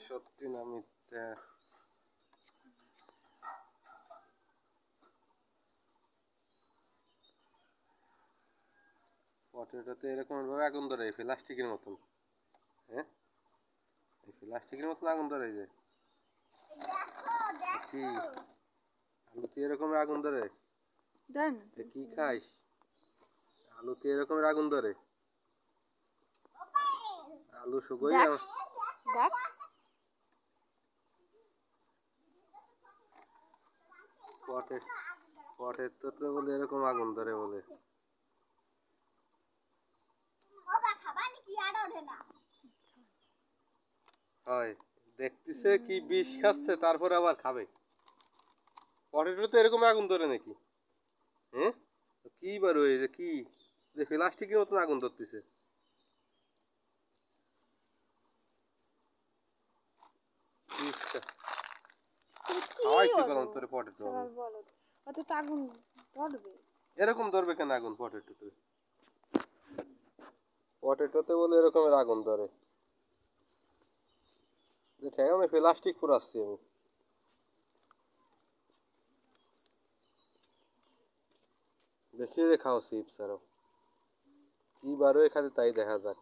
সত্যি না মিথ্যা? পটেটোতে এরকম ভাবে আগুন ধরে প্লাস্টিকের মতন। হ্যাঁ, প্লাস্টিকের মতন আগুন ধরে যায় কি? আলুতে এরকম আগুন ধরে? কি খাইস? আলুতে এরকম আগুন ধরে? আলু শুকোই পটেটোতে বলে এরকম আগুন ধরে বলে। হয় দেখতেছে কি বিষ খাচ্ছে তারপরে আবার খাবে। পটেটোতে এরকম আগুন ধরে নাকি? হ্যাঁ, কি বার হয়ে যে কি যে প্লাস্টিকের মতন আগুন ধরতেছে। এরকম ধরবে কেন আগুন পটেটোতে? পটেটোতে বলে এরকমের আগুন ধরে। আমি প্লাস্টিক পুরাচ্ছি আমি। বেশি খাও চিপস আরো কি বারো খালি তাই দেখা যাক।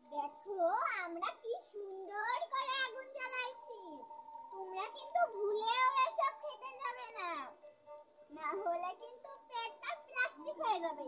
দেখো আমরা কি সুন্দর করে আগুন জ্বালাইছি। তোমরা কিন্তু ভুলেও এসব খেতে যাবে না, না হলে কিন্তু পেটটা প্লাস্টিক হয়ে যাবে।